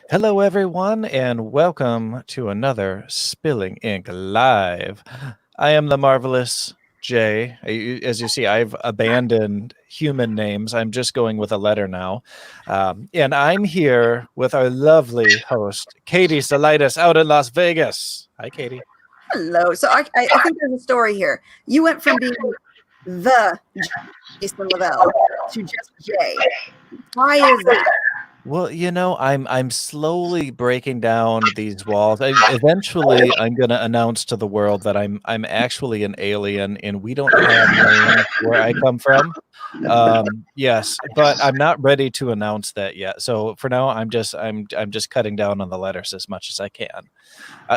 Hello, everyone, and welcome to another Spilling Ink Live. I am the marvelous Jay. As you see, I've abandoned human names. I'm just going with a letter now. And I'm here with our lovely host, Katie Salidas, out in Las Vegas. Hi, Katie. Hello. So I think there's a story here. You went from being the Jason Lavelle to just Jay. Why is that? Well, I'm slowly breaking down these walls. Eventually, I'm going to announce to the world that I'm actually an alien, and we don't have names where I come from. Yes, but I'm not ready to announce that yet. So for now, I'm just cutting down on the letters as much as I can.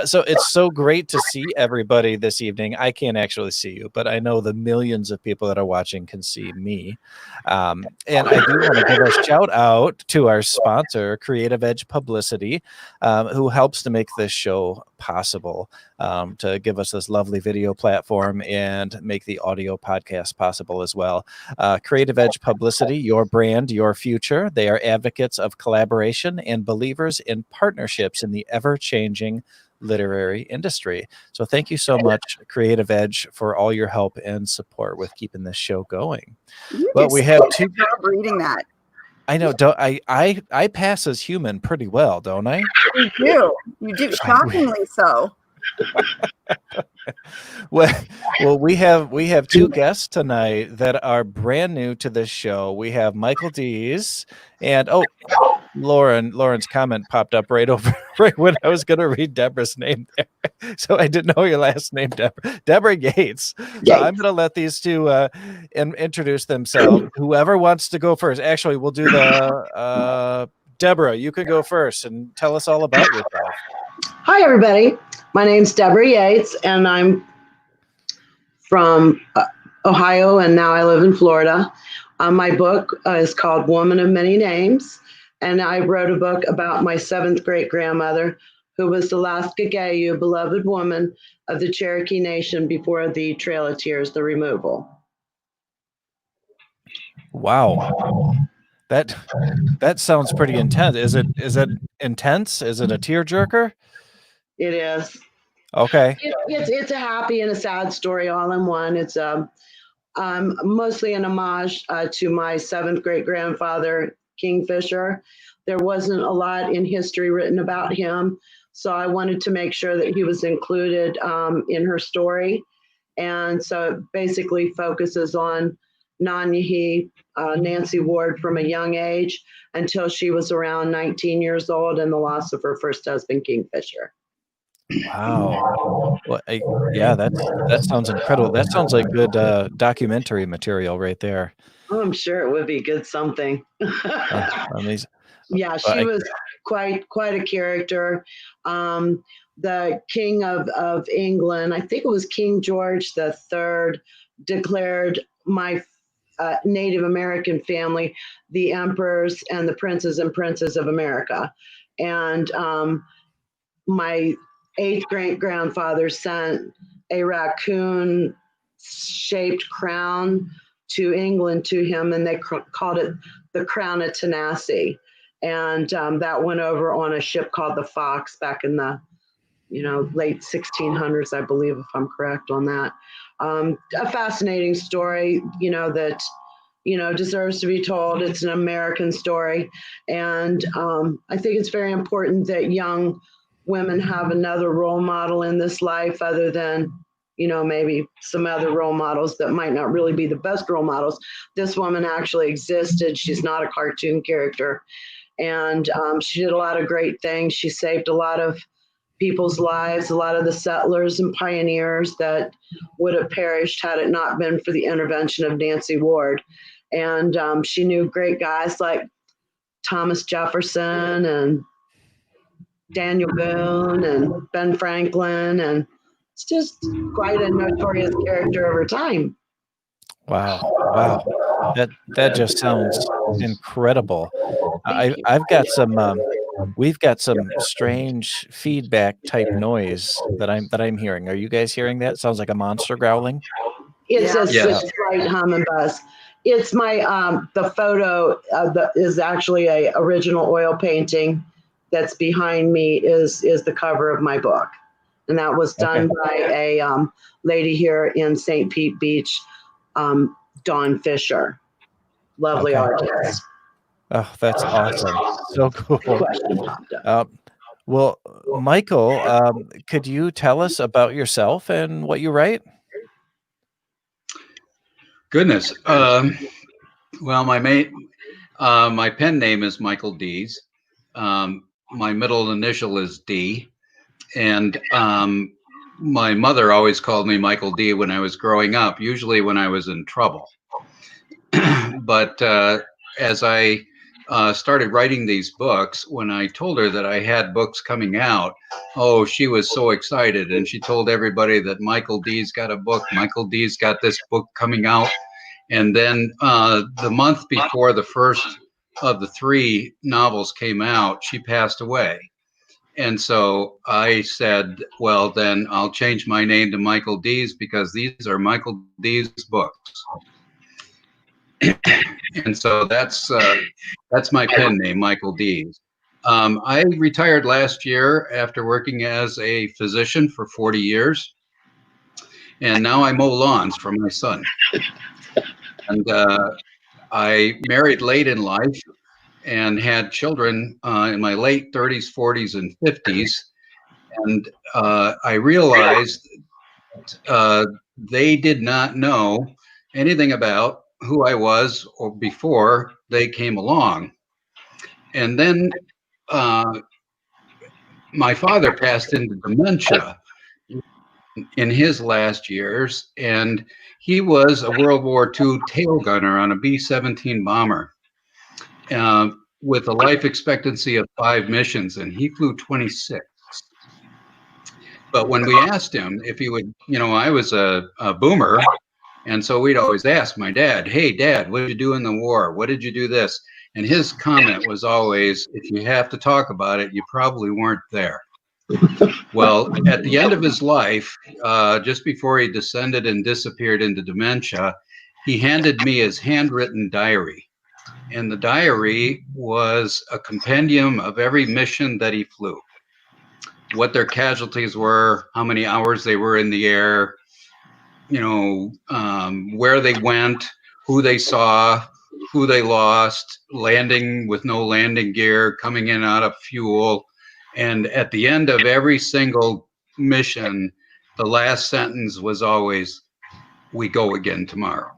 So it's so great to see everybody this evening. I can't actually see you, but I know the millions of people that are watching can see me. And I do want to give a shout out to our sponsor, Creative Edge Publicity, who helps to make this show possible, to give us this lovely video platform and make the audio podcast possible as well. Creative Edge Publicity, your brand, your future. They are advocates of collaboration and believers in partnerships in the ever-changing literary industry. So thank you so much, Creative Edge, for all your help and support with keeping this show going. Well, we have two job reading that. I know. Don't I pass as human pretty well, don't I? You do. You do. Shockingly so. Well, we have two guests tonight that are brand new to this show. We have Michael Dees and Lauren's comment popped up right when I was going to read Deborah's name there. So I didn't know your last name, Deborah Yates. So I'm going to let these two introduce themselves. Whoever wants to go first. Actually, we'll do the Deborah, you can go first and tell us all about yourself. Hi, everybody. My name's Deborah Yates, and I'm from Ohio, and now I live in Florida. My book is called Woman of Many Names, and I wrote a book about my seventh great-grandmother, who was the last Gagayu, beloved woman of the Cherokee Nation before the Trail of Tears, the removal. Wow. That sounds pretty intense. Is it intense? Is it a tearjerker? It is. Okay. It's a happy and a sad story all in one. It's mostly an homage to my seventh great-grandfather, Kingfisher. There wasn't a lot in history written about him, so I wanted to make sure that he was included in her story. And so it basically focuses on Nanyehi, Nancy Ward, from a young age until she was around 19 years old, and the loss of her first husband, Kingfisher. Wow. Well, yeah, that sounds incredible. That sounds like good documentary material right there. Oh, I'm sure it would be good something. Amazing. Yeah, she was quite a character. The King of England, I think it was King George III, declared my Native American family the emperors and the princes and princesses of America. And my eighth great-grandfather sent a raccoon-shaped crown to England to him, and they called it the Crown of Tanasi. And that went over on a ship called the Fox back in the late 1600s, I believe, if I'm correct on that. A fascinating story, that deserves to be told. It's an American story, and I think it's very important that young women have another role model in this life other than maybe some other role models that might not really be the best role models. This woman actually existed. She's not a cartoon character, and she did a lot of great things. She saved a lot of people's lives, a lot of the settlers and pioneers that would have perished had it not been for the intervention of Nancy Ward. And she knew great guys like Thomas Jefferson and Daniel Boone and Ben Franklin, and it's just quite a notorious character over time. Wow. That just sounds incredible. I've got some we've got some strange feedback type noise that I'm hearing. Are you guys hearing that? Sounds like a monster growling. It's a switchblade hum and buzz. It's my the photo is actually a original oil painting that's behind me is the cover of my book. And that was done by a lady here in St. Pete Beach, Dawn Fisher. Lovely artist. Oh, that's awesome. So cool. Question popped up. Well, Michael, could you tell us about yourself and what you write? Goodness. Well, my pen name is Michael Dees. My middle initial is D, and my mother always called me Michael D when I was growing up, usually when I was in trouble. But as I started writing these books, when I told her that I had books coming out, oh, she was so excited. And she told everybody that Michael D's got a book. Michael D's got this book coming out. And then the month before the first of the 3 novels came out, she passed away. And so I said, well, then I'll change my name to Michael D's because these are Michael D's books. And so that's my pen name, Michael Dees. I retired last year after working as a physician for 40 years. And now I mow lawns for my son. And I married late in life and had children in my late 30s, 40s, and 50s. And I realized they did not know anything about who I was or before they came along. And then my father passed into dementia in his last years, and he was a World War II tail gunner on a B-17 bomber with a life expectancy of 5 missions, and he flew 26. But when we asked him if he would, I was a boomer, and so we'd always ask my dad, hey, Dad, what did you do in the war? What did you do this? And his comment was always, if you have to talk about it, you probably weren't there. Well, at the end of his life, just before he descended and disappeared into dementia, he handed me his handwritten diary. And the diary was a compendium of every mission that he flew, what their casualties were, how many hours they were in the air, where they went, who they saw, who they lost, landing with no landing gear, coming in out of fuel. And at the end of every single mission, the last sentence was always, we go again tomorrow.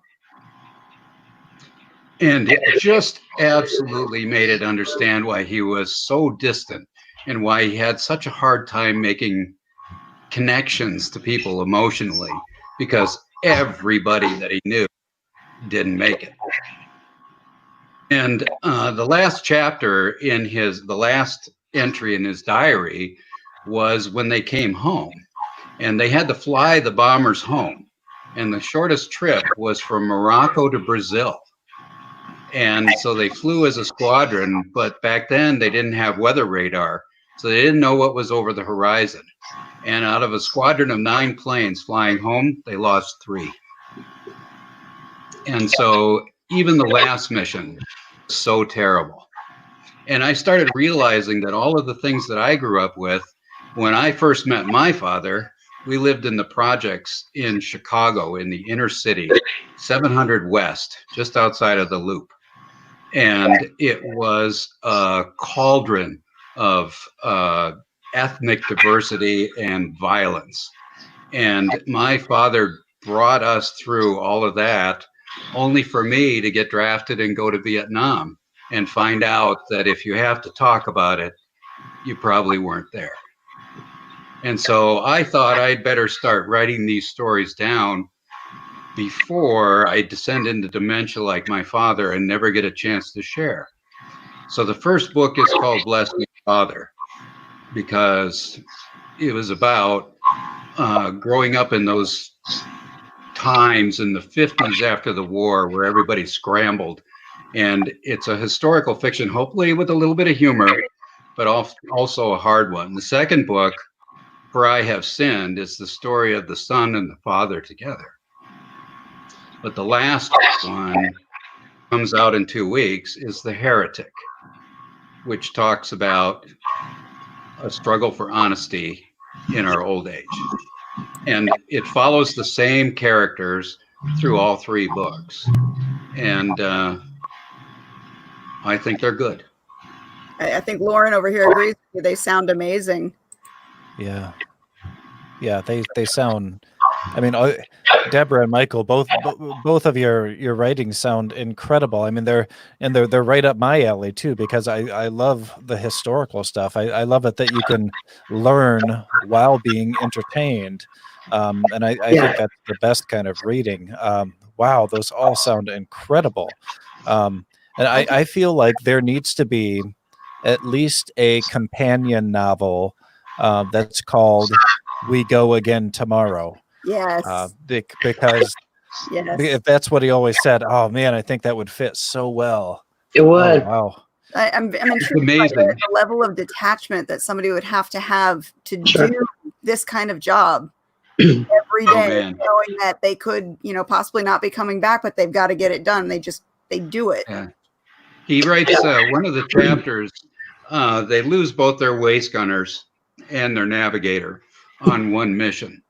And it just absolutely made it understand why he was so distant and why he had such a hard time making connections to people emotionally, because everybody that he knew didn't make it. And the last chapter the last entry in his diary was when they came home, and they had to fly the bombers home. And the shortest trip was from Morocco to Brazil. And so they flew as a squadron, but back then they didn't have weather radar. So they didn't know what was over the horizon. And out of a squadron of 9 planes flying home, they lost 3. And so even the last mission was so terrible. And I started realizing that all of the things that I grew up with, when I first met my father, we lived in the projects in Chicago in the inner city, 700 West, just outside of the Loop. And it was a cauldron of ethnic diversity and violence. And my father brought us through all of that, only for me to get drafted and go to Vietnam and find out that if you have to talk about it, you probably weren't there. And so I thought I'd better start writing these stories down before I descend into dementia like my father and never get a chance to share. So the first book is called Bless Me, Father, because it was about growing up in those times in the 50s after the war where everybody scrambled. And it's a historical fiction, hopefully with a little bit of humor, but also a hard one. The second book, For I Have Sinned, is the story of the son and the father together. But the last one comes out in 2 weeks, is The Heretic. which talks about a struggle for honesty in our old age. And it follows the same characters through all three books. And I think they're good. I think Lauren over here agrees with you. They sound amazing. Yeah. Yeah, they sound. I mean, Deborah and Michael, both of your writings sound incredible. I mean, they're right up my alley too, because I love the historical stuff. I love it that you can learn while being entertained, and I Yeah. think that's the best kind of reading. Wow, those all sound incredible, and I feel like there needs to be at least a companion novel that's called "We Go Again Tomorrow," Yes. because Yes. if that's what he always said. Oh man, I think that would fit so well. It Oh would. wow. I'm intrigued by amazing. the level of detachment that somebody would have to Sure. do this kind of job every Oh, day, man. knowing that they could, possibly not be coming back, but they've got to get it done. They do it. Yeah. He writes one of the chapters, they lose both their waist gunners and their navigator on one mission.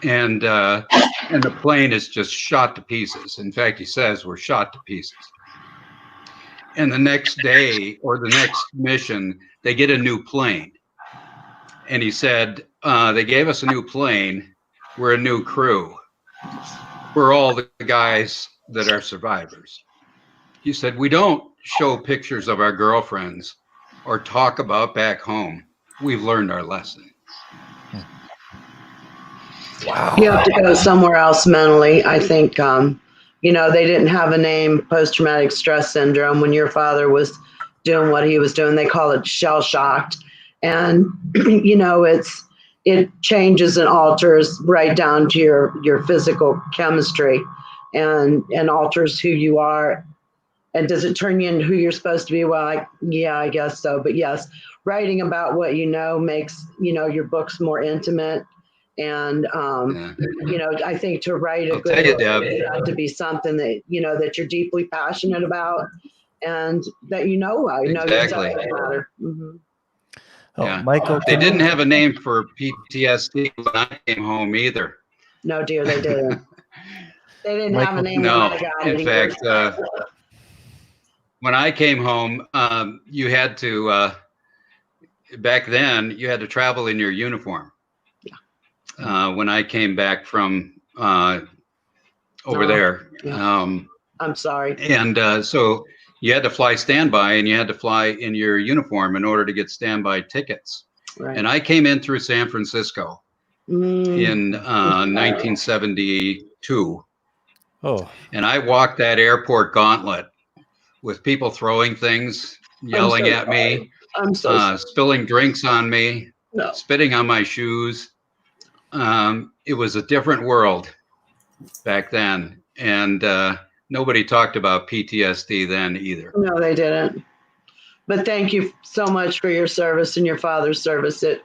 And the plane is just shot to pieces. In fact, he says we're shot to pieces. And the next day or the next mission, they get a new plane. And he said, they gave us a new plane. We're a new crew. We're all the guys that are survivors. He said, we don't show pictures of our girlfriends or talk about back home. We've learned our lesson. Wow. You have to go somewhere else mentally. I think, they didn't have a name, post-traumatic stress syndrome. When your father was doing what he was doing, they call it shell shocked. And, it changes and alters right down to your physical chemistry and alters who you are. And does it turn you into who you're supposed to be? Well, I guess so. But yes, writing about what you know makes, your books more intimate. And, I think to write a I'll good tell you, book, Deb. it has to be something that, that you're deeply passionate about and that I know your Exactly. subject matter. Mm-hmm. Oh, Yeah. Michael, They can didn't you- have a name for PTSD when I came home either. No, dear, they didn't. They didn't have a Michael, name No. when I got In it. fact, when I came home, you had to, back then, you had to travel in your uniform. When I came back from over there. Yeah. I'm sorry. And so you had to fly standby and you had to fly in your uniform in order to get standby tickets. Right. And I came in through San Francisco in 1972. Oh, And I walked that airport gauntlet with people throwing things, yelling at me, I'm so sorry. spilling drinks on me, No. spitting on my shoes. It was a different world back then. And nobody talked about PTSD then either. No, they didn't. But thank you so much for your service and your father's service. It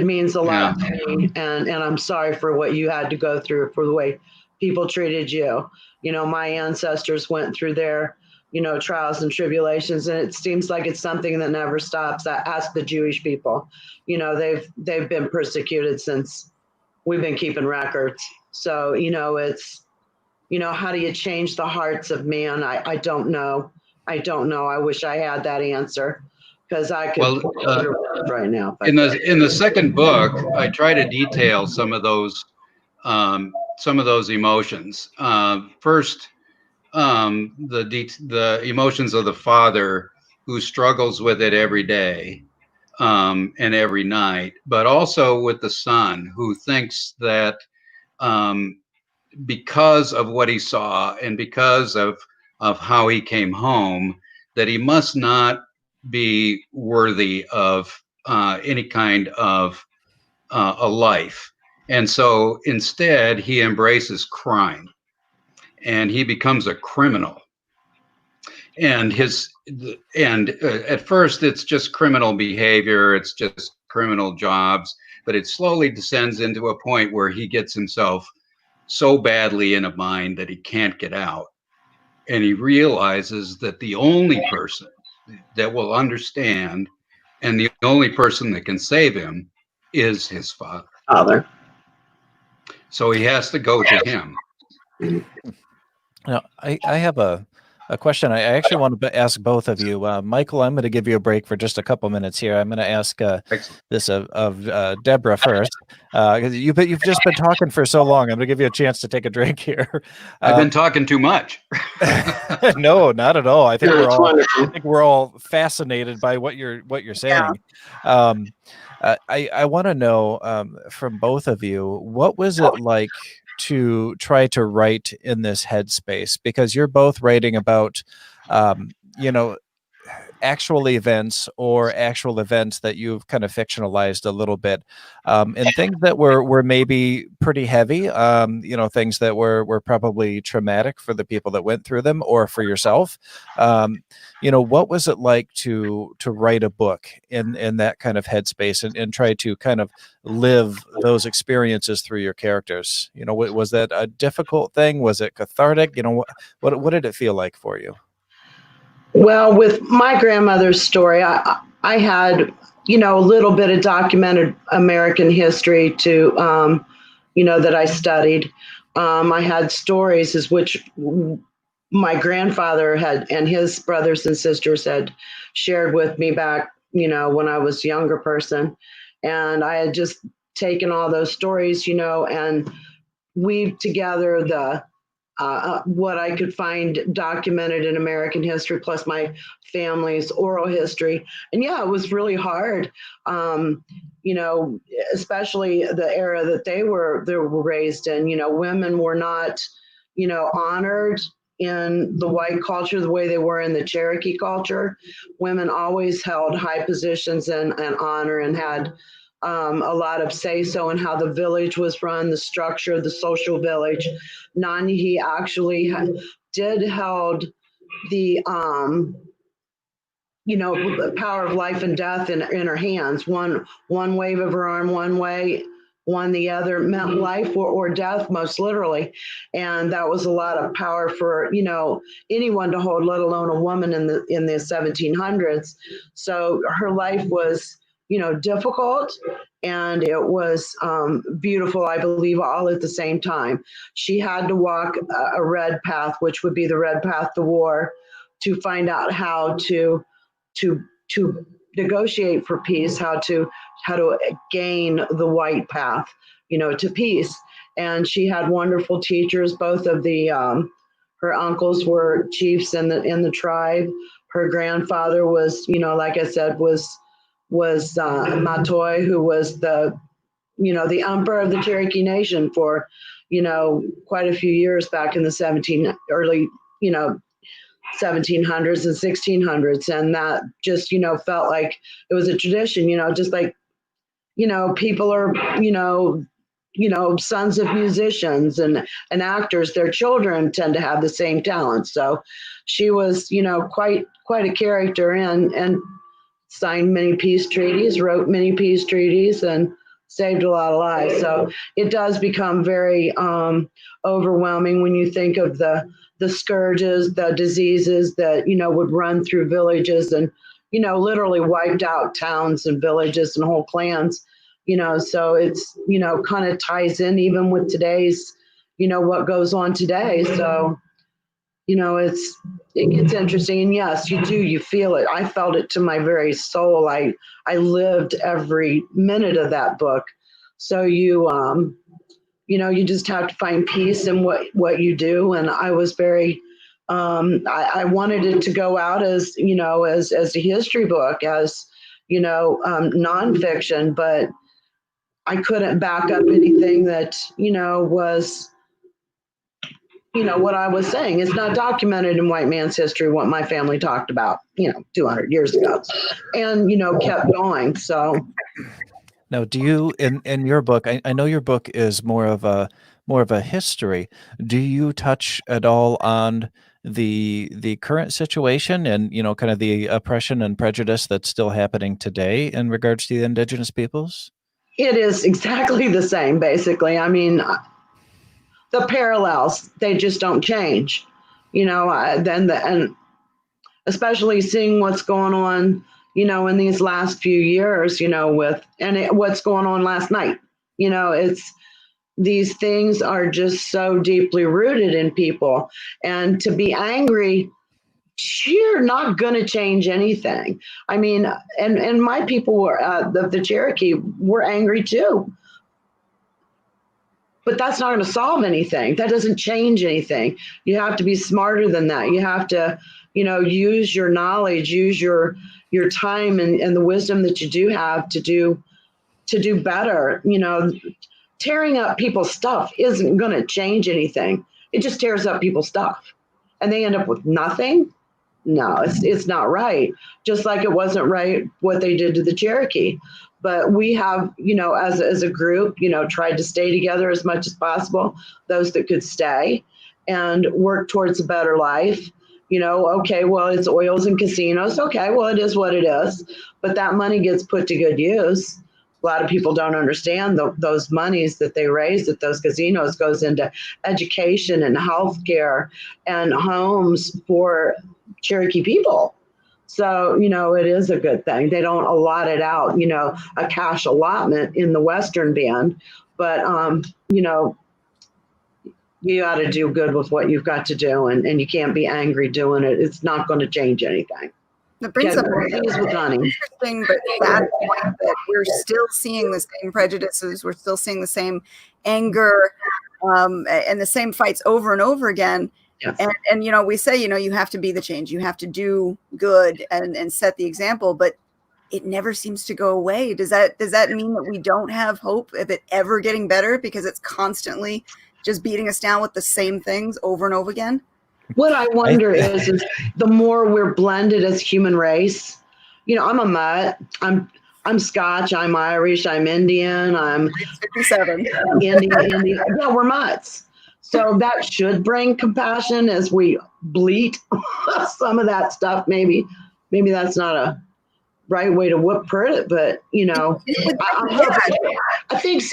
means a lot to me, and I'm sorry for what you had to go through, for the way people treated you. My ancestors went through their, trials and tribulations, and it seems like it's something that never stops. Ask the Jewish people. They've been persecuted since we've been keeping records. So, it's, how do you change the hearts of man? I don't know. I don't know. I wish I had that answer, because I could right now. In the second book, I try to detail some of those emotions. First, the emotions of the father who struggles with it every day and every night, but also with the son who thinks that because of what he saw and because of how he came home, that he must not be worthy of any kind of a life. And so instead, he embraces crime and he becomes a criminal. And at first, it's just criminal behavior, it's just criminal jobs, but it slowly descends into a point where he gets himself so badly in a bind that he can't get out. And he realizes that the only person that will understand, and the only person that can save him is his father. So he has to go to him. Now, I have a question. I actually want to ask both of you. Michael, I'm going to give you a break for just a couple minutes here. I'm going to ask this of Deborah first, because you've just been talking for so long. I'm going to give you a chance to take a drink here. I've been talking too much. No, not at all. I think wonderful. we're all fascinated by what you're saying. I want to know from both of you, what was it like to try to write in this headspace? Because you're both writing about, you know, actual events or actual events that you've kind of fictionalized a little bit, and things that were maybe pretty heavy, you know, things that were probably traumatic for the people that went through them or for yourself. You know, what was it like to write a book in that kind of headspace and try to kind of live those experiences through your characters? You know, was that a difficult thing? Was it cathartic? You know, what did it feel like for you? Well, with my grandmother's story, I had, you know, a little bit of documented American history to, you know, that I studied. I had stories as which my grandfather had and his brothers and sisters had shared with me back, you know, when I was a younger person. And I had just taken all those stories, you know, and weaved together the what I could find documented in American history, plus my family's oral history. And yeah, it was really hard, you know, especially the era that they were raised in. You know, women were not, you know, honored in the white culture the way they were in the Cherokee culture. Women always held high positions and honor and had a lot of say so in how the village was run, the structure of the social village. Nanyehi actually did held the, you know, the power of life and death in her hands. One wave of her arm one way, one the other meant life or death, most literally. And that was a lot of power for, you know, anyone to hold, let alone a woman in the 1700s. So her life was, you know, difficult, and it was beautiful, I believe, all at the same time. She had to walk a red path, which would be the red path to war, to find out how to negotiate for peace, how to gain the white path, you know, to peace. And she had wonderful teachers. Both of the her uncles were chiefs in the tribe. Her grandfather was, you know, like I said, was Matoy, who was the, you know, the emperor of the Cherokee Nation for, you know, quite a few years back in the early, you know, 1700s and 1600s. And that just, you know, felt like it was a tradition, you know, just like, you know, people are, you know, sons of musicians and actors, their children tend to have the same talent. So she was, you know, quite a character, and signed many peace treaties, wrote many peace treaties, and saved a lot of lives. So it does become very overwhelming when you think of the scourges, the diseases that, you know, would run through villages and, you know, literally wiped out towns and villages and whole clans, you know. So it's, you know, kind of ties in even with today's, you know, what goes on today. So, you know, it gets interesting. And yes, you feel it. I felt it to my very soul. I lived every minute of that book. So you know, you just have to find peace in what you do. And I was very, I wanted it to go out as, you know, as a history book, as, you know, nonfiction, but I couldn't back up anything that, you know, was, you know, what I was saying. It's not documented in white man's history what my family talked about, you know, 200 years ago, and, you know, kept going. So now, do you in your book, I know your book is more of a history. Do you touch at all on the current situation and, you know, kind of the oppression and prejudice that's still happening today in regards to the indigenous peoples? it is exactly the same, basically. I mean, the parallels, they just don't change, you know. And especially seeing what's going on, in these last few years, what's going on last night. It's these things are just so deeply rooted in people. And to be angry, you're not going to change anything. I mean, and my people were, the Cherokee were angry too. But that's not going to solve anything. That doesn't change anything. You have to be smarter than that. You have to, use your knowledge, use your time and the wisdom that you do have to do better. Tearing up people's stuff isn't going to change anything. It just tears up people's stuff, and they end up with nothing. No, it's not right. Just like it wasn't right what they did to the Cherokee. But we have, as a group, tried to stay together as much as possible, those that could stay, and work towards a better life. Okay, well, it's oils and casinos. Okay, well, it is what it is. But that money gets put to good use. A lot of people don't understand those monies that they raise at those casinos goes into education and healthcare and homes for Cherokee people. So, it is a good thing. They don't allot it out, a cash allotment in the Western band, but, you got to do good with what you've got to do, and you can't be angry doing it. It's not going to change anything. That brings up an interesting but sad point that we're still seeing the same prejudices. We're still seeing the same anger and the same fights over and over again. Yes. And we say, you have to be the change. You have to do good and set the example, but it never seems to go away. Does that mean that we don't have hope of it ever getting better because it's constantly just beating us down with the same things over and over again? What I wonder is the more we're blended as human race. I'm a mutt. I'm Scotch. I'm Irish. I'm Indian. I'm 57. Indian. Yeah, we're mutts. So that should bring compassion as we bleat some of that stuff. Maybe that's not a right way to put it, but I think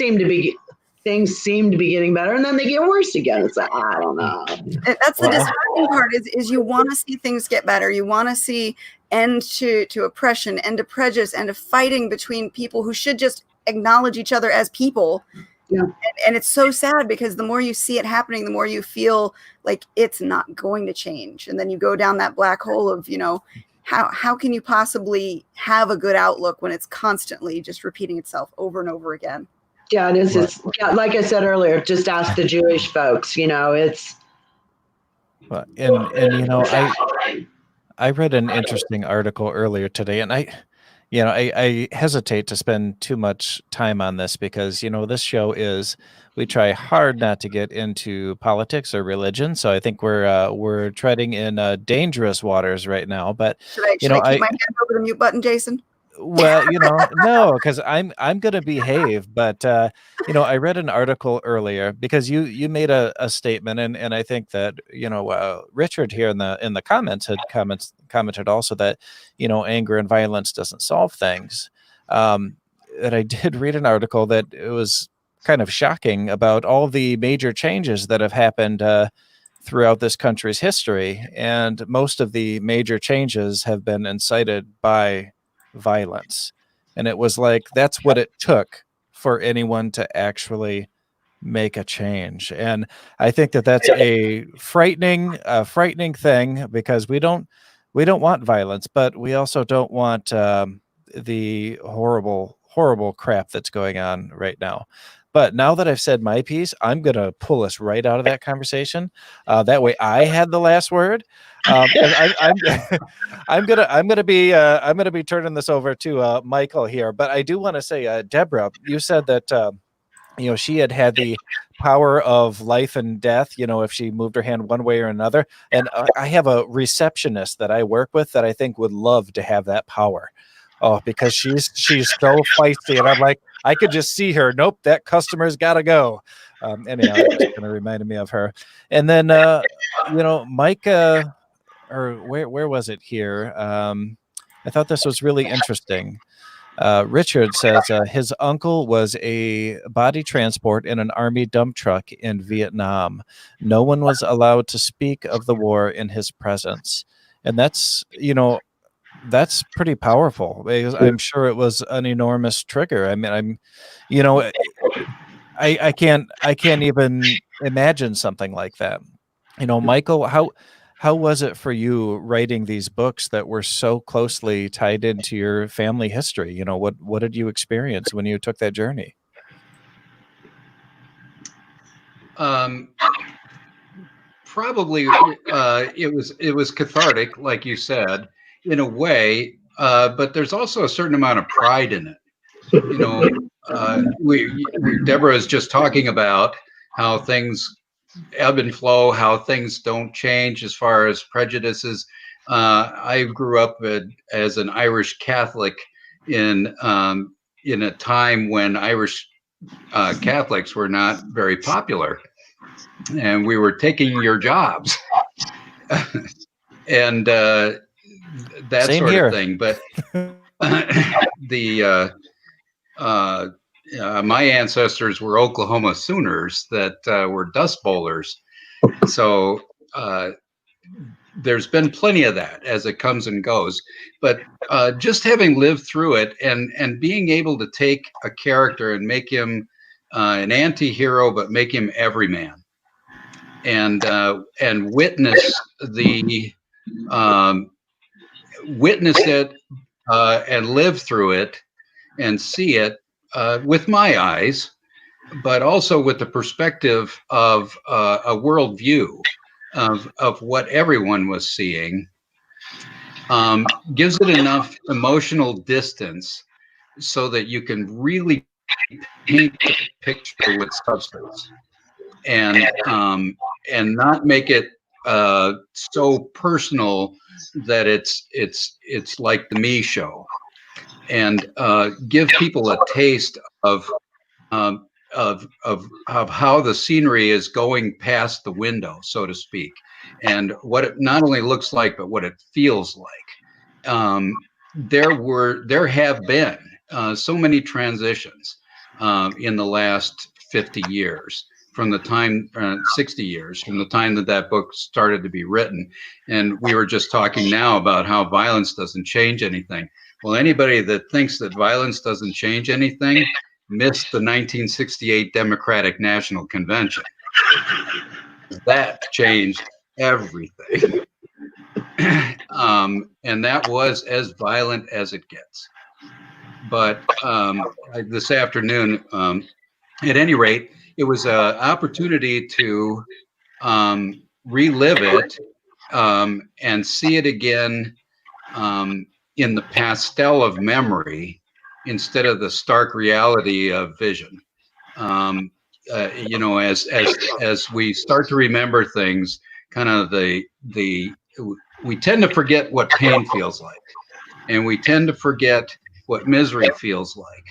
things seem to be getting better, and then they get worse again. It's like, I don't know. That's the disheartening part is you want to see things get better. You want to see end to oppression, end to prejudice, end to fighting between people who should just acknowledge each other as people. Yeah. And it's so sad because the more you see it happening, the more you feel like it's not going to change. And then you go down that black hole of, how can you possibly have a good outlook when it's constantly just repeating itself over and over again? Yeah, it is. It's like I said earlier, just ask the Jewish folks, it's. Well, and I read an interesting article earlier today, and I hesitate to spend too much time on this because, this show we try hard not to get into politics or religion. So I think we're treading in dangerous waters right now. But should I keep my hand over the mute button, Jason? Well, no, because I'm going to behave. But I read an article earlier because you made a statement, and I think that Richard here in the comments had commented also that anger and violence doesn't solve things. And I did read an article that it was kind of shocking about all the major changes that have happened throughout this country's history, and most of the major changes have been incited by violence. And it was like that's what it took for anyone to actually make a change. And I think that that's a frightening thing because we don't want violence, but we also don't want the horrible crap that's going on right now. But now that I've said my piece, I'm gonna pull us right out of that conversation. That way, I had the last word. I'm gonna be turning this over to Michael here. But I do want to say, Deborah, you said that she had the power of life and death. If she moved her hand one way or another. And I have a receptionist that I work with that I think would love to have that power. Oh, because she's so feisty, and I'm like, I could just see her. Nope, that customer's got to go. Anyhow, it's kind of reminded me of her. And then, Mike, or where was it here? I thought this was really interesting. Richard says his uncle was a body transport in an army dump truck in Vietnam. No one was allowed to speak of the war in his presence. And that's, that's pretty powerful, because I'm sure it was an enormous trigger. I mean, you know, I can't even imagine something like that. Michael, how was it for you writing these books that were so closely tied into your family history? What did you experience when you took that journey? Probably it was cathartic, like you said, in a way, but there's also a certain amount of pride in it. Deborah is just talking about how things ebb and flow, how things don't change as far as prejudices. I grew up as an Irish Catholic in a time when Irish Catholics were not very popular, and we were taking your jobs and that Same sort here. of thing. But my ancestors were Oklahoma Sooners that were Dust Bowlers. So there's been plenty of that as it comes and goes. But just having lived through it and being able to take a character and make him an anti-hero, but make him everyman, and witness it and live through it and see it with my eyes, but also with the perspective of a worldview of what everyone was seeing, gives it enough emotional distance so that you can really paint the picture with substance, and not make it so personal that it's like the Me Show, and give people a taste of how the scenery is going past the window, so to speak, and what it not only looks like but what it feels like. There have been so many transitions in the last 50 years, from the time 60 years from the time that book started to be written. And we were just talking now about how violence doesn't change anything. Well, anybody that thinks that violence doesn't change anything missed the 1968 Democratic National Convention. That changed everything. And that was as violent as it gets. But this afternoon, at any rate, it was an opportunity to relive it and see it again in the pastel of memory instead of the stark reality of vision. As we start to remember things, kind of we tend to forget what pain feels like, and we tend to forget what misery feels like.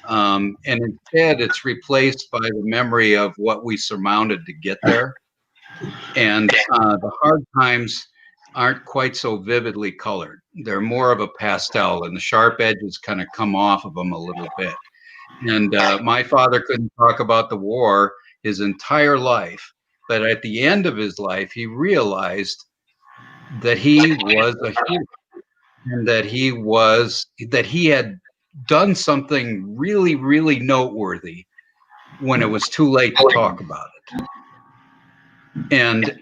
And instead, it's replaced by the memory of what we surmounted to get there. And the hard times aren't quite so vividly colored. They're more of a pastel, and the sharp edges kind of come off of them a little bit. And my father couldn't talk about the war his entire life, but at the end of his life, he realized that he was a hero, and that he had done something really, really noteworthy when it was too late to talk about it. And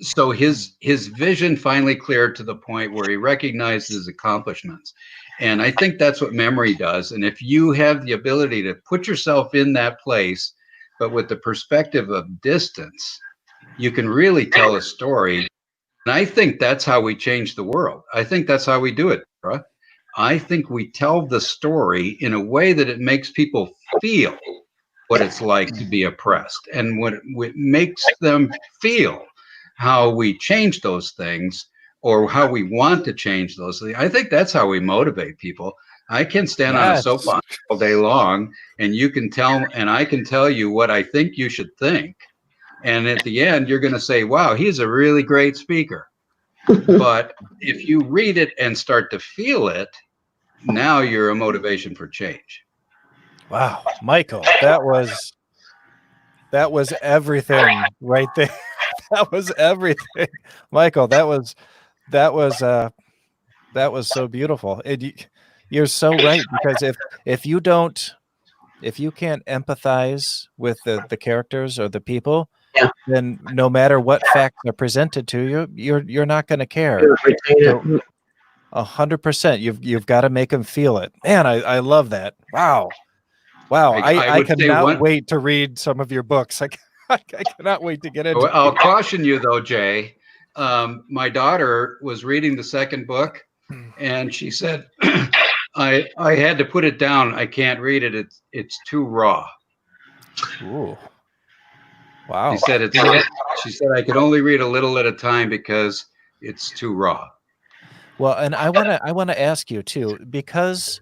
so his vision finally cleared to the point where he recognized his accomplishments. And I think that's what memory does. And if you have the ability to put yourself in that place, but with the perspective of distance, you can really tell a story. And I think that's how we change the world. I think that's how we do it, Deborah. I think we tell the story in a way that it makes people feel what it's like to be oppressed, and what it makes them feel how we change those things, or how we want to change those things. I think that's how we motivate people. I can stand on a soapbox all day long, and you can tell, and I can tell you what I think you should think. And at the end, you're going to say, wow, he's a really great speaker. But if you read it and start to feel it, now you're a motivation for change. Wow, Michael, that was everything right there. That was everything. Michael, that was that was so beautiful. You're so right, because if you don't, if you can't empathize with the characters or the people, Yeah. then no matter what facts are presented to you, you're not going to care. You retain So it. 100%, you've got to make them feel it. Man, I love that. Wow. Wow. I I would say cannot one. wait to read some of your books. I cannot wait to get into I'll it. caution you though, Jay. My daughter was reading the second book, and she said, "I had to put it down. I can't read it. It's too raw." Ooh. Wow. She said She said I could only read a little at a time because it's too raw. Well, and I wanna ask you too, because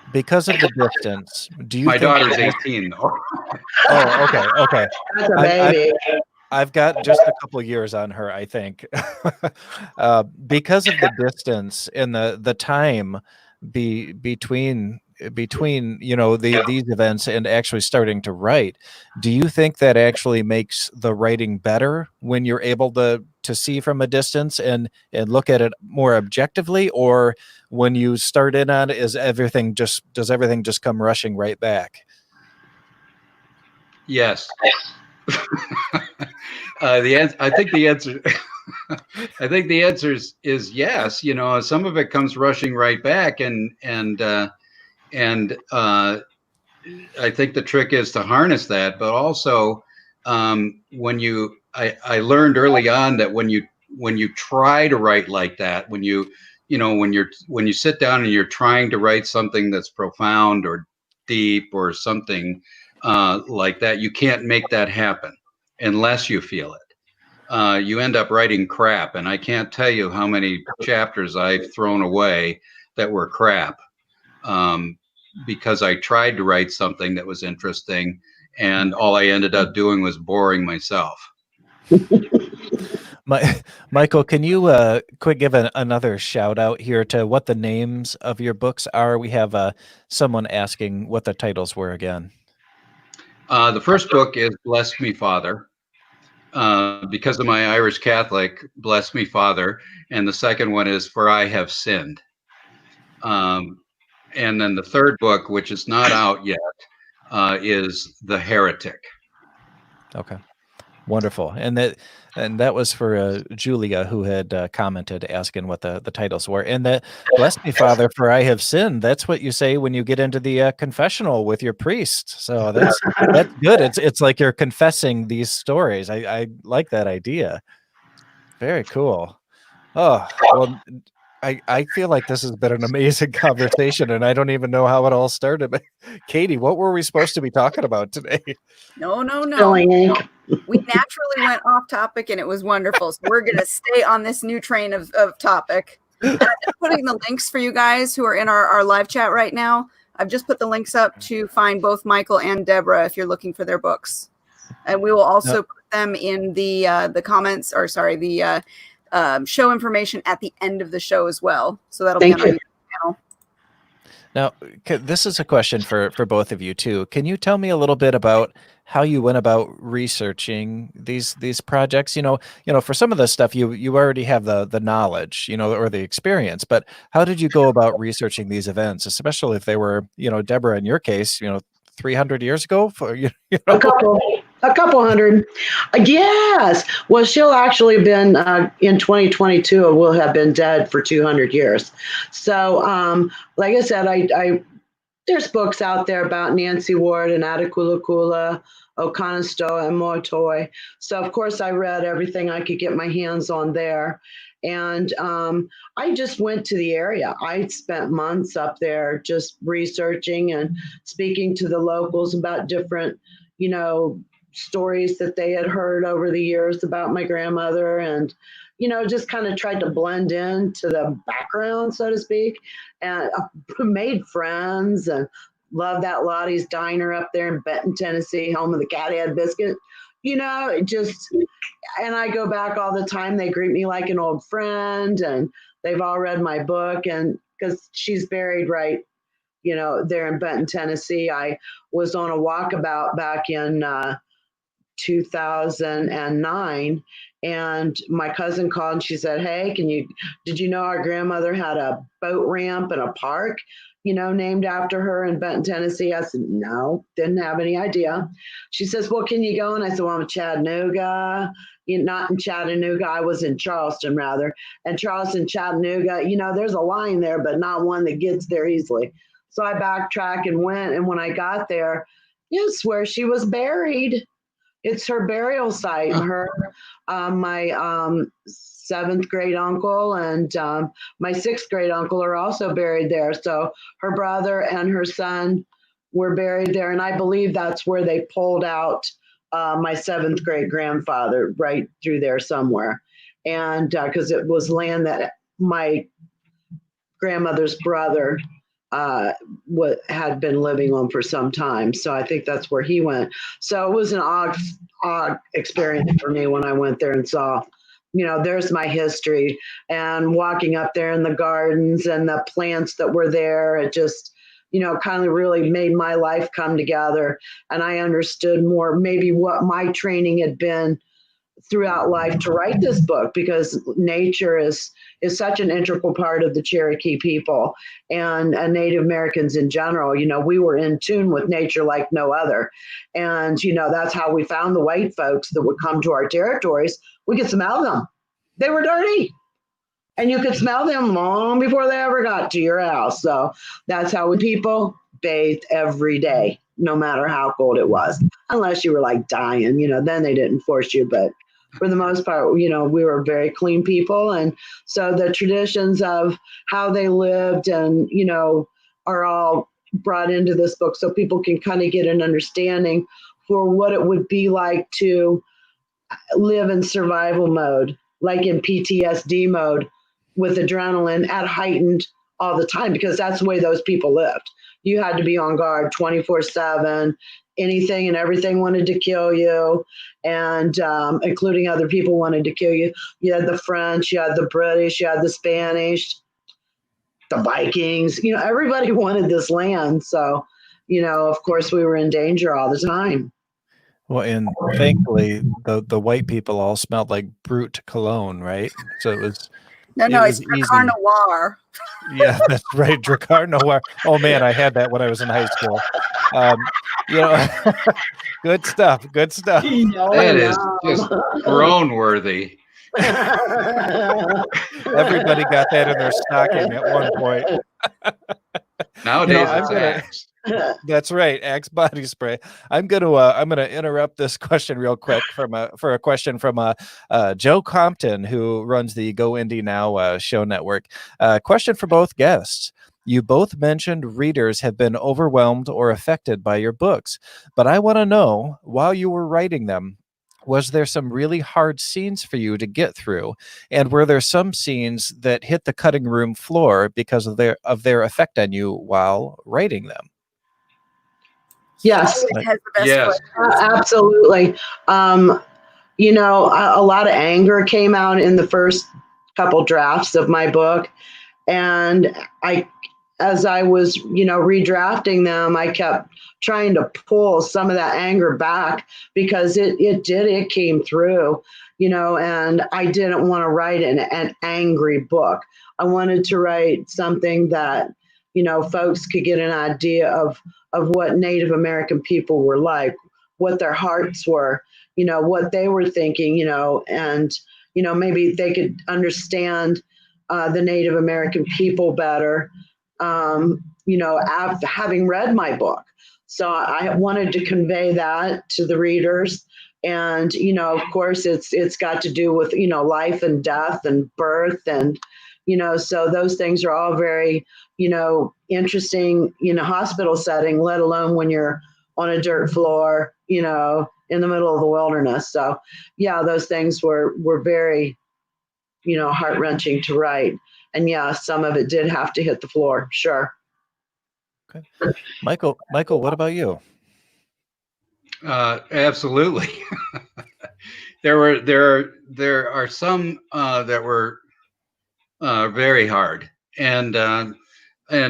of the distance, do you My think daughter's that 18 though. Oh, okay, okay. That's a I baby. I've got just a couple years on her, I think. Because of the distance and the time between, these events and actually starting to write, do you think that actually makes the writing better when you're able to see from a distance and look at it more objectively? Or when you start in on it, does everything just come rushing right back? Yes. I think the answer I think the answer is yes. Some of it comes rushing right back, and I think the trick is to harness that. But also, I learned early on that when you try to write like that, when you sit down and you're trying to write something that's profound or deep or something like that, you can't make that happen unless you feel it. You end up writing crap, and I can't tell you how many chapters I've thrown away that were crap, because I tried to write something that was interesting, and all I ended up doing was boring myself. Michael, can you quick give another shout out here to what the names of your books are? We have someone asking what the titles were again. The first book is Bless Me, Father. Because of my Irish Catholic, Bless Me, Father. And the second one is For I Have Sinned. And then the third book, which is not out yet, is The Heretic. Okay. Wonderful. And that was for Julia, who had commented asking what the titles were. And that Bless Me, Father, for I have sinned. That's what you say when you get into the confessional with your priest. So that's good. It's like you're confessing these stories. I like that idea. Very cool. Oh, well, I feel like this has been an amazing conversation, and I don't even know how it all started. But Katie, what were we supposed to be talking about today? No. Spilling ink. We naturally went off topic, and it was wonderful. So we're going to stay on this new train of topic. And I'm just putting the links for you guys who are in our live chat right now. I've just put the links up to find both Michael and Deborah if you're looking for their books. And we will also put them in the comments, or sorry, the show information at the end of the show as well. So that'll be on our YouTube channel. Now, this is a question for both of you too. Can you tell me a little bit about how you went about researching these projects? For some of the stuff you already have the knowledge, or the experience, but how did you go about researching these events, especially if they were, Deborah, in your case, 300 years ago? A couple hundred. Yes. Well, she'll actually been in 2022. Will have been dead for 200 years. So, like I said, I there's books out there about Nancy Ward and Attakullakulla, Okanastoa, and Motoy. So, of course, I read everything I could get my hands on there. And I just went to the area. I spent months up there just researching and speaking to the locals about different, stories that they had heard over the years about my grandmother, and just kind of tried to blend into the background, so to speak, and made friends and love that Lottie's Diner up there in Benton, Tennessee, home of the Cathead Biscuit. And I go back all the time. They greet me like an old friend, and they've all read my book, and because she's buried right there in Benton, Tennessee. I was on a walkabout back in 2009. And my cousin called and she said, "Hey, did you know our grandmother had a boat ramp and a park, named after her in Benton, Tennessee?" I said, "No, didn't have any idea." She says, "Well, can you go?" And I said, "Well, I'm in Chattanooga." Not in Chattanooga, I was in Charleston rather. And Charleston, Chattanooga, there's a line there, but not one that gets there easily. So I backtracked and went. And when I got there, it's where she was buried. It's her burial site. Her, my seventh great uncle and my sixth great uncle are also buried there. So her brother and her son were buried there. And I believe that's where they pulled out my seventh great grandfather, right through there somewhere. And because it was land that my grandmother's brother had been living on for some time. So I think that's where he went. So it was an odd experience for me when I went there and saw, there's my history, and walking up there in the gardens and the plants that were there. It just, kind of really made my life come together. And I understood more maybe what my training had been throughout life to write this book, because nature is such an integral part of the Cherokee people and Native Americans in general. We were in tune with nature like no other. And, that's how we found the white folks that would come to our territories. We could smell them. They were dirty. And you could smell them long before they ever got to your house. So that's how people bathed every day, no matter how cold it was, unless you were like dying, then they didn't force you. But for the most part, we were very clean people. And so the traditions of how they lived and, are all brought into this book so people can kind of get an understanding for what it would be like to live in survival mode, like in PTSD mode, with adrenaline at heightened all the time, because that's the way those people lived. You had to be on guard 24/7. Anything and everything wanted to kill you, and including other people wanted to kill you. You had the French, you had the British, you had the Spanish, the Vikings. Everybody wanted this land. So, of course, we were in danger all the time. Well, and thankfully, the white people all smelled like Brute cologne, right? So it was it's easy. Drakkar Noir. Yeah, that's right, Drakkar Noir. Oh man, I had that when I was in high school. Good stuff. Good stuff. That is just groan worthy. Everybody got that in their stocking at one point. Nowadays, it's Axe. That's right, Axe body spray. I'm gonna interrupt this question real quick for a question from Joe Compton, who runs the Go Indy Now show network. Question for both guests. You both mentioned readers have been overwhelmed or affected by your books, but I want to know, while you were writing them, was there some really hard scenes for you to get through? And were there some scenes that hit the cutting room floor because of their effect on you while writing them? Yes. Yes. Absolutely. A lot of anger came out in the first couple drafts of my book. And as I was, redrafting them, I kept trying to pull some of that anger back, because it came through, and I didn't want to write an angry book. I wanted to write something that, folks could get an idea of what Native American people were like, what their hearts were, what they were thinking, and, maybe they could understand the Native American people better, after having read my book. So I wanted to convey that to the readers. And, of course, it's got to do with, life and death and birth. And, so those things are all very, interesting in a hospital setting, let alone when you're on a dirt floor, in the middle of the wilderness. So, yeah, those things were very, heart-wrenching to write. And yeah, some of it did have to hit the floor. Sure. Okay. Michael, what about you? Absolutely. There are some that were very hard and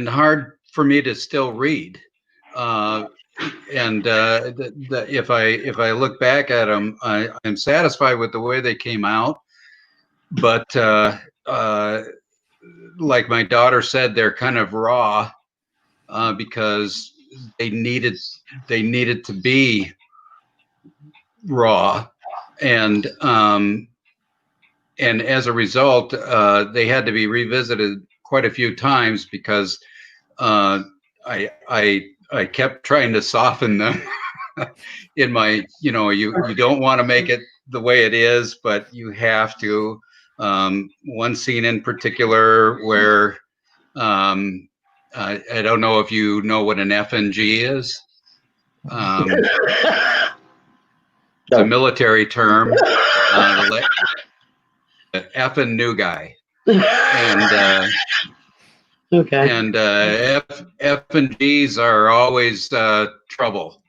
hard for me to still read. if I look back at them, I'm satisfied with the way they came out. But like my daughter said, they're kind of raw because they needed to be raw, and as a result, they had to be revisited quite a few times because I kept trying to soften them in my, you don't want to make it the way it is, but you have to. One scene in particular where I don't know if you know what an FNG is. It's a military term. The effing new guy. And Okay. and F and G's are always trouble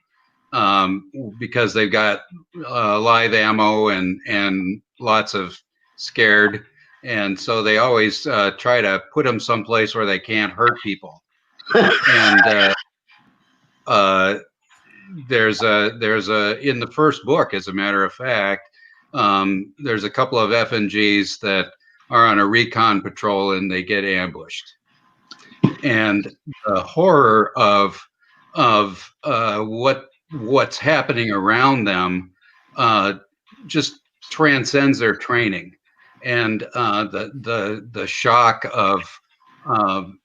because they've got live ammo and lots of scared, and so they always try to put them someplace where they can't hurt people. And there's a in the first book, as a matter of fact, there's a couple of FNGs that are on a recon patrol and they get ambushed, and the horror of what's happening around them just transcends their training, and the shock of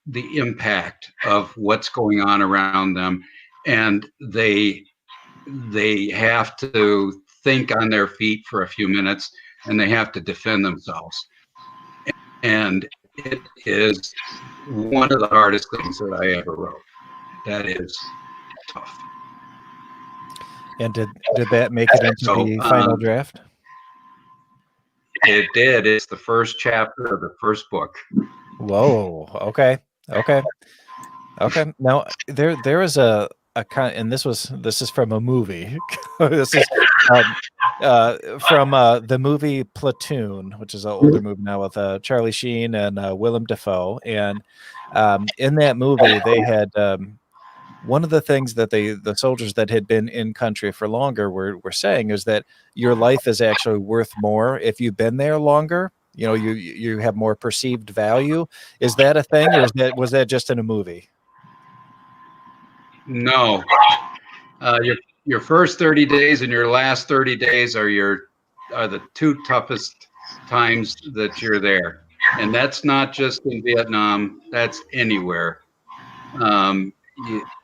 the impact of what's going on around them, and they have to think on their feet for a few minutes, and they have to defend themselves. And it is one of the hardest things that I ever wrote. That is tough. And did that make it into the final draft? It did. It's the first chapter of the first book. Whoa. Okay. Now there is a kind, and this is from a movie. This is from the movie Platoon, which is an older movie now with Charlie Sheen and Willem Dafoe. And in that movie, they had one of the things that the soldiers that had been in country for longer were saying is that your life is actually worth more if you've been there longer. You have more perceived value. Is that a thing, or was that just in a movie? No. Your first 30 days and your last 30 days are the two toughest times that you're there, and that's not just in Vietnam. That's anywhere.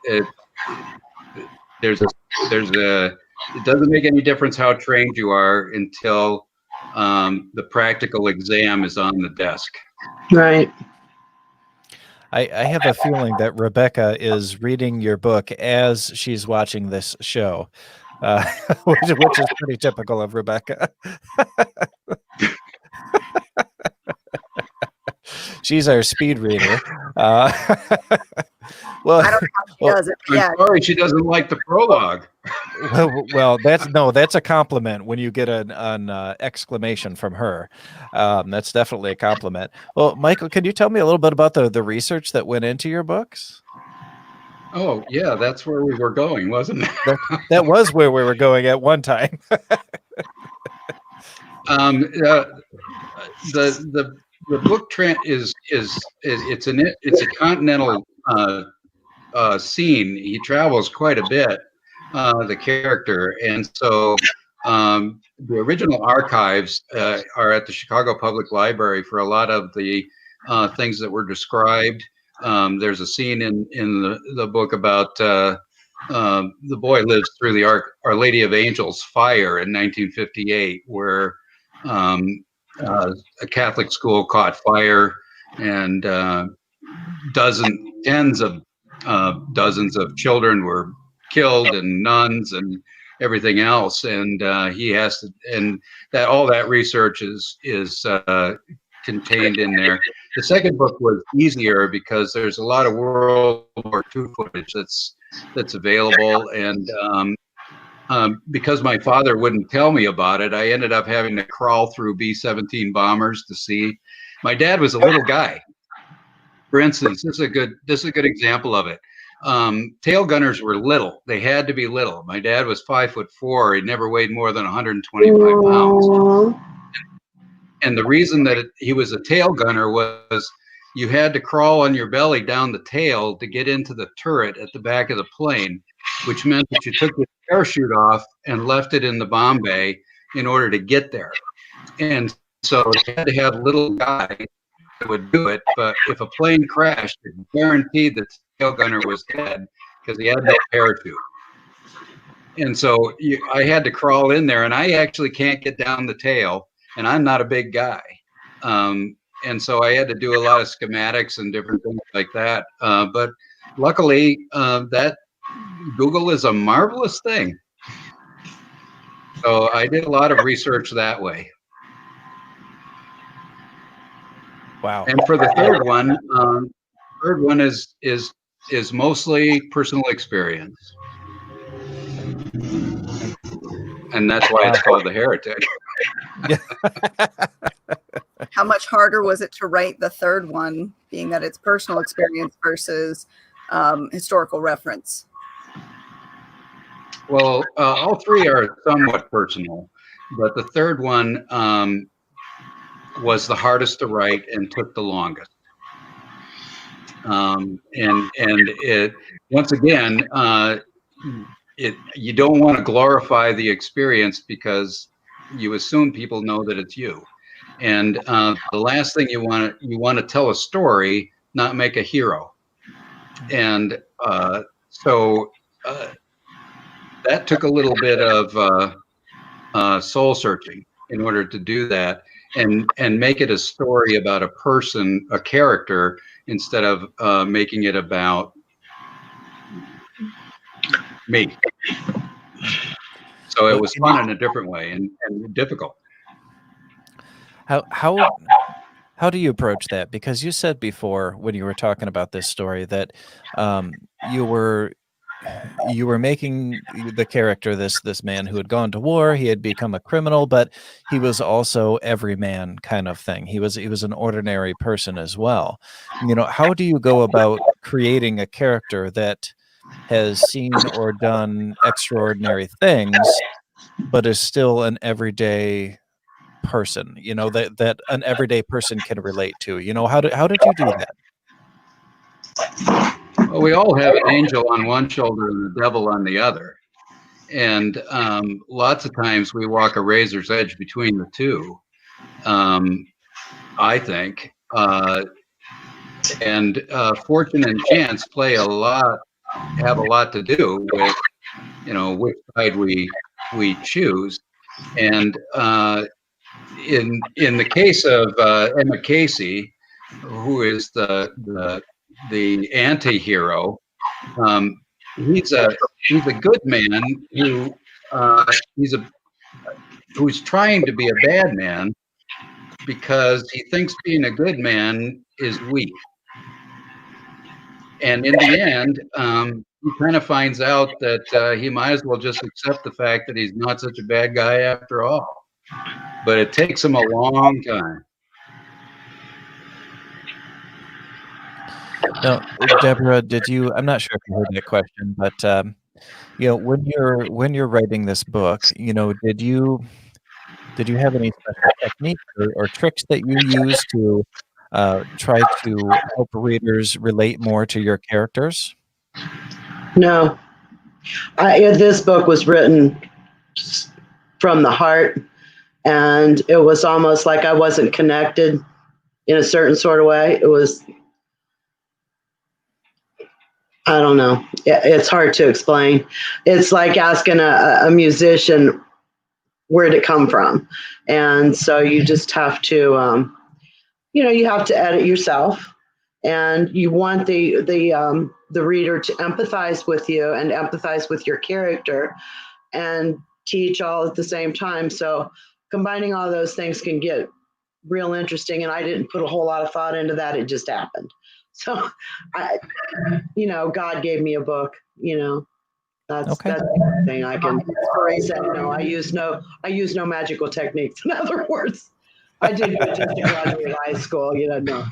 It doesn't make any difference how trained you are until the practical exam is on the desk. Right. I have a feeling that Rebecca is reading your book as she's watching this show, which is pretty typical of Rebecca. She's our speed reader. Well, I don't know how she does it. I'm sorry, she doesn't like the prologue. Well, that's a compliment when you get an exclamation from her. That's definitely a compliment. Well, Michael, can you tell me a little bit about the research that went into your books? Oh, yeah, that's where we were going, wasn't it? That was where we were going at one time. The book is it's a continental scene. He travels quite a bit, the character, and so the original archives are at the Chicago Public Library for a lot of the things that were described. There's a scene in the book about the boy lives through the Our Lady of Angels fire in 1958, where a Catholic school caught fire, and tens of dozens of children were killed, and nuns and everything else. And he has to, and that all that research is contained in there. The second book was easier because there's a lot of World War II footage that's available, and because my father wouldn't tell me about it, I ended up having to crawl through B-17 bombers to see. My dad was a little guy. For instance, this is a good example of it. tail gunners were little. They had to be little. My dad was 5'4". He never weighed more than 125 pounds. And the reason that he was a tail gunner was you had to crawl on your belly down the tail to get into the turret at the back of the plane, which meant that you took the parachute off and left it in the bomb bay in order to get there. And so they had to have a little guy that would do it. But if a plane crashed, it guaranteed that the tail gunner was dead because he had no parachute. And so I had to crawl in there, and I actually can't get down the tail, and I'm not a big guy. And so I had to do a lot of schematics and different things like that. But luckily, that Google is a marvelous thing. So I did a lot of research that way. Wow. And for the third one is mostly personal experience. And that's why it's called The Heretic. How much harder was it to write the third one, being that it's personal experience versus historical reference? Well, all three are somewhat personal, but the third one was the hardest to write and took the longest. And it, once again, you don't want to glorify the experience because you assume people know that it's you. And the last thing you want to tell a story, not make a hero. And so that took a little bit of soul searching in order to do that and make it a story about a person, a character, instead of making it about me. So it was fun in a different way and difficult. How do you approach that? Because you said before when you were talking about this story that you were making the character this man who had gone to war. He had become a criminal, but he was also everyman kind of thing. He was an ordinary person as well. You know, how do you go about creating a character that has seen or done extraordinary things, but is still an everyday person, you know, that an everyday person can relate to? You know, how did you do that? Well, we all have an angel on one shoulder and the devil on the other. And lots of times we walk a razor's edge between the two, I think. And fortune and chance have a lot to do with, you know, which side we choose. And in the case of Emma Casey, who is the anti-hero, he's a good man who's trying to be a bad man because he thinks being a good man is weak. And in the end, he kind of finds out that he might as well just accept the fact that he's not such a bad guy after all. But it takes him a long time. Now, Deborah, I'm not sure if you heard that question, but you know, when you're writing this book, you know, did you have any special techniques or tricks that you use to try to help readers relate more to your characters? No, this book was written from the heart, and it was almost like I wasn't connected in a certain sort of way. It was, I don't know. It's hard to explain. It's like asking a musician, where'd it come from? And so you just have to, you have to edit yourself, and you want the reader to empathize with you and empathize with your character and teach all at the same time. So combining all those things can get real interesting. And I didn't put a whole lot of thought into that. It just happened. So God gave me a book, that's the thing I can say. I use no magical techniques. In other words, I did it just to graduate high school, no.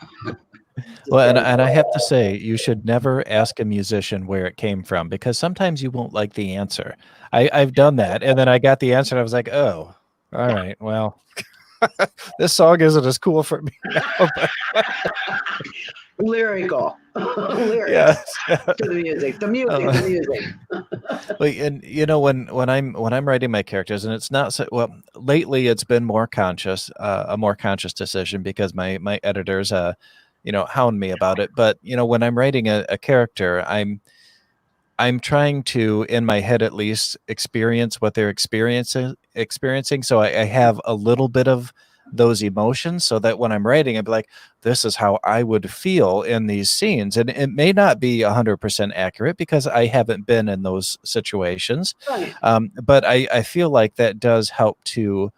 Well, and I have to say, you should never ask a musician where it came from because sometimes you won't like the answer. I've done that, and then I got the answer, and I was like, "Oh, all right, well, this song isn't as cool for me now." But Lyrical. Lyrics yes, yeah. to the music. The music. Well, and when I'm writing my characters, and it's not so well lately. It's been more conscious, a more conscious decision because my editors, hound me about it. But when I'm writing a character, I'm trying to, in my head at least, experience what they're experiencing. So I have a little bit of those emotions so that when I'm writing, I'd be like, this is how I would feel in these scenes. And it may not be 100% accurate because I haven't been in those situations. Right. But I feel like that does help to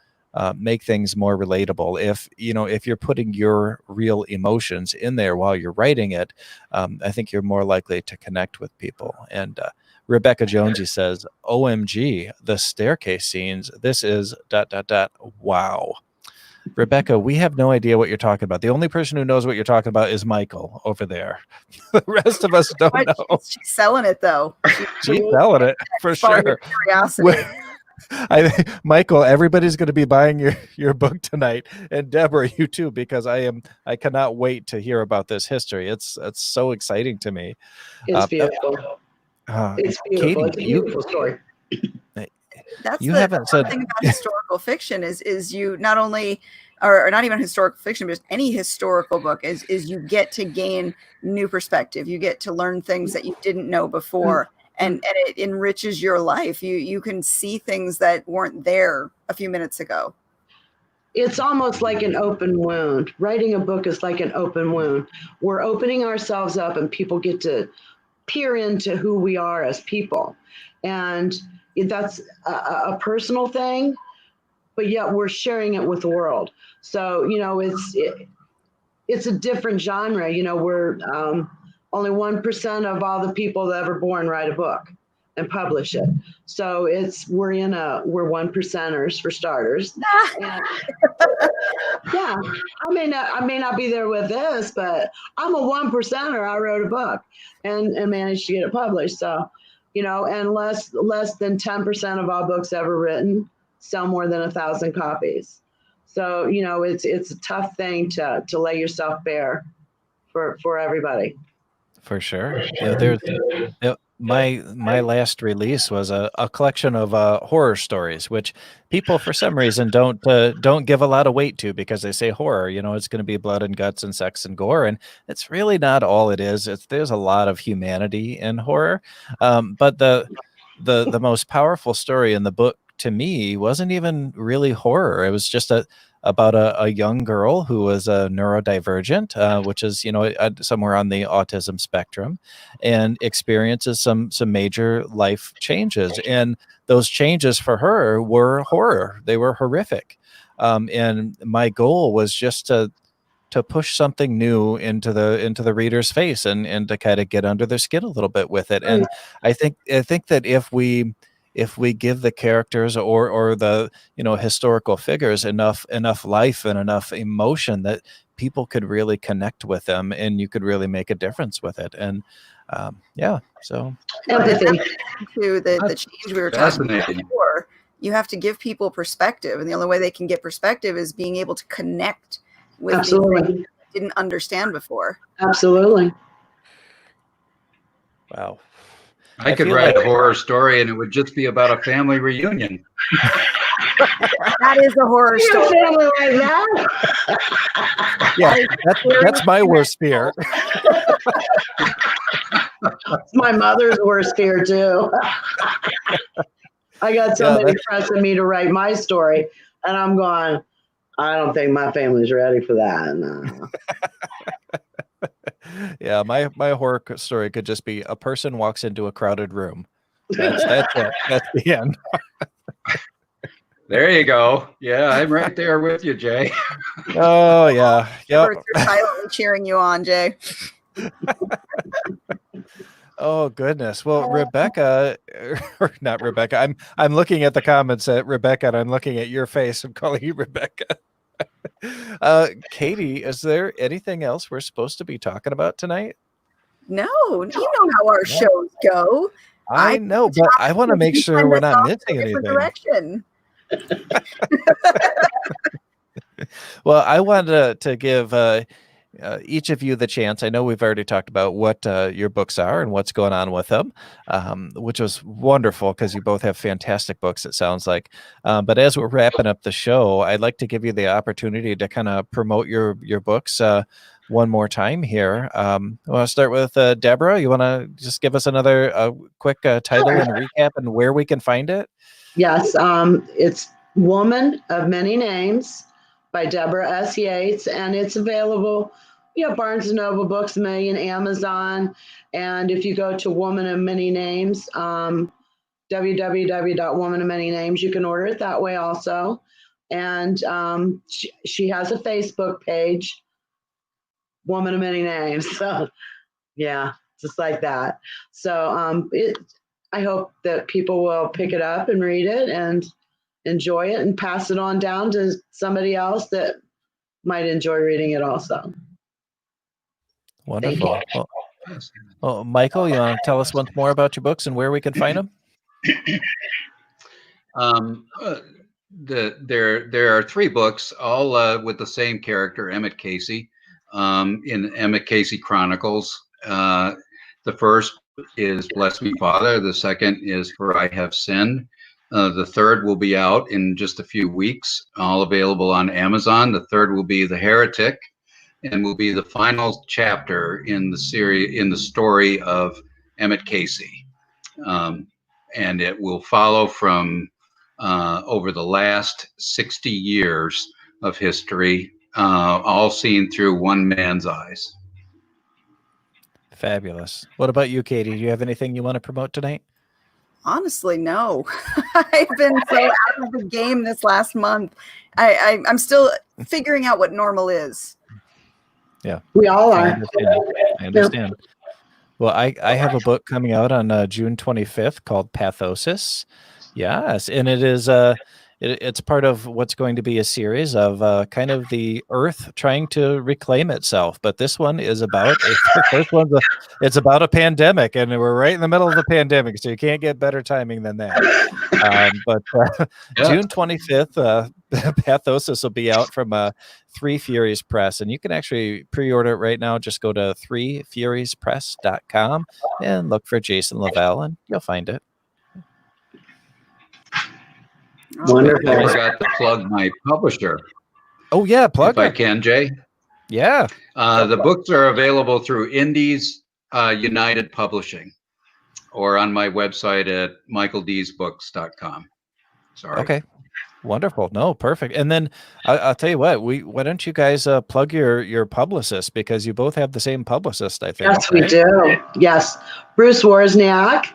make things more relatable. If you're putting your real emotions in there while you're writing it, I think you're more likely to connect with people. And Rebecca Jonesy says, "OMG, the staircase scenes. This is ... Wow." Rebecca, we have no idea what you're talking about. The only person who knows what you're talking about is Michael over there. The rest of us don't know. She's selling it though. She's selling it for sure. Curiosity. Michael, everybody's going to be buying your book tonight, and Deborah, you too, because I cannot wait to hear about this history. It's so exciting to me. It's beautiful. It's beautiful. Katie, it's a beautiful story. That's you the haven't one said thing about historical fiction is you not only or not even historical fiction, but just any historical book is you get to gain new perspective. You get to learn things that you didn't know before. And it enriches your life. You can see things that weren't there a few minutes ago. It's almost like an open wound. Writing a book is like an open wound. We're opening ourselves up and people get to peer into who we are as people. And that's a personal thing, but yet we're sharing it with the world. So, it's a different genre. We're only 1% of all the people that ever born write a book and publish it. So we're 1%ers for starters. And, yeah, I may not be there with this, but I'm a 1%er. I wrote a book and managed to get it published. So, and less than 10% of all books ever written sell more than 1,000 copies. So, it's a tough thing to lay yourself bare for everybody. For sure. My last release was a collection of horror stories, which people for some reason don't give a lot of weight to because they say horror. It's going to be blood and guts and sex and gore, and it's really not all it is. There's a lot of humanity in horror, but the most powerful story in the book to me wasn't even really horror. It was just about a young girl who was neurodivergent, which is somewhere on the autism spectrum, and experiences some major life changes. And those changes for her were horror. They were horrific. And my goal was just to push something new into the reader's face and to kind of get under their skin a little bit with it. And I think that if we give the characters or the historical figures enough life and enough emotion, that people could really connect with them and you could really make a difference with it. And so empathy to the change we were talking about before. You have to give people perspective, and the only way they can get perspective is being able to connect with Absolutely. things they didn't understand before. Absolutely. Wow. I could write a horror story and it would just be about a family reunion. That is a horror story. Family like that? Yeah, that's my worst fear. It's my mother's worst fear too. I got somebody pressing me to write my story, and I'm going, I don't think my family's ready for that. No. Yeah, my horror story could just be a person walks into a crowded room. That's it. That's the end. There you go. Yeah, I'm right there with you, Jay. Oh yeah. Yep. We're silently cheering you on, Jay. Oh goodness. Well, Rebecca, or not Rebecca. I'm looking at the comments at Rebecca, and I'm looking at your face. I'm calling you Rebecca. Katie, is there anything else we're supposed to be talking about tonight? No, you know how our No. shows go. I know, but I want to make sure we're not missing anything. Direction. Well, I wanted to give each of you the chance. I know we've already talked about what your books are and what's going on with them, which was wonderful because you both have fantastic books, it sounds like. But as we're wrapping up the show, I'd like to give you the opportunity to kind of promote your books one more time here. I want to start with Deborah. You want to just give us another quick title and recap and where we can find it? Yes, it's Woman of Many Names by Deborah S. Yates, and it's available, Barnes & Noble, Books A Million, Amazon, and if you go to Woman of Many Names, www.womanofmanynames, you can order it that way also. And she has a Facebook page, Woman of Many Names. So, yeah, just like that. So I hope that people will pick it up and read it and enjoy it and pass it on down to somebody else that might enjoy reading it also. Wonderful. Well, Michael, you want to tell us once more about your books and where we can find them? There are 3 books, all with the same character, Emmett Casey, in Emmett Casey Chronicles. The first is Bless Me, Father. The second is For I Have Sinned. The third will be out in just a few weeks, all available on Amazon. The third will be The Heretic, and will be the final chapter in the series, in the story of Emmett Casey. And it will follow from over the last 60 years of history, all seen through one man's eyes. Fabulous. What about you, Katie? Do you have anything you want to promote tonight? Honestly, no. I've been so out of the game this last month. I'm still figuring out what normal is. Yeah, we all are. I understand. Well, I have a book coming out on June 25th called Pathosis. Yes, and it is it's part of what's going to be a series of kind of the Earth trying to reclaim itself. But this one is about the first one's it's about a pandemic, and we're right in the middle of the pandemic, so you can't get better timing than that. June 25th, Pathosis will be out from Three Furies Press, and you can actually pre-order it right now. Just go to threefuriespress.com and look for Jason Lavelle, and you'll find it. Wonderful. I forgot to plug my publisher. Oh yeah, plug if I can, Jay. Yeah. The books are available through Indies United Publishing, or on my website at michaeldsbooks.com. Sorry. Okay. Wonderful. No, perfect. And then I'll tell you what, why don't you guys plug your publicist, because you both have the same publicist, I think. Yes, we do. Yes. Bruce Wozniak.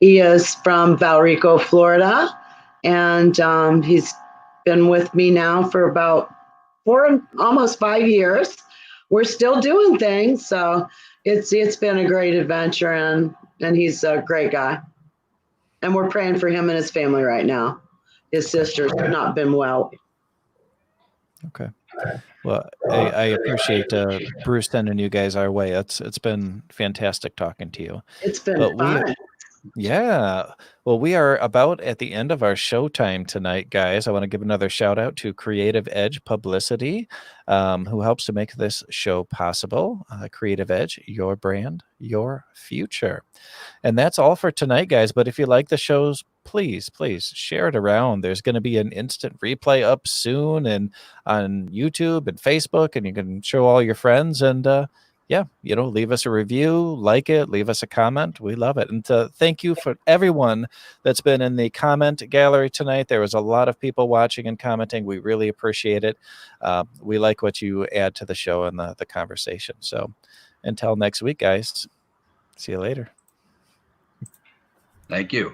He is from Valrico, Florida. And he's been with me now for about almost 5 years. We're still doing things. So it's been a great adventure, and he's a great guy. And we're praying for him and his family right now. His sister's not been well. Okay. Well, I appreciate Bruce sending you guys our way. It's been fantastic talking to you. It's been fun. Yeah. Well, we are about at the end of our showtime tonight, guys. I want to give another shout out to Creative Edge Publicity, who helps to make this show possible. Creative Edge, your brand, your future. And that's all for tonight, guys. But if you like the shows, please share it around. There's going to be an instant replay up soon, and on YouTube and Facebook, and you can show all your friends. And yeah, leave us a review, like it, leave us a comment. We love it. And thank you for everyone that's been in the comment gallery tonight. There was a lot of people watching and commenting. We really appreciate it. We like what you add to the show and the conversation. So until next week, guys, see you later. Thank you.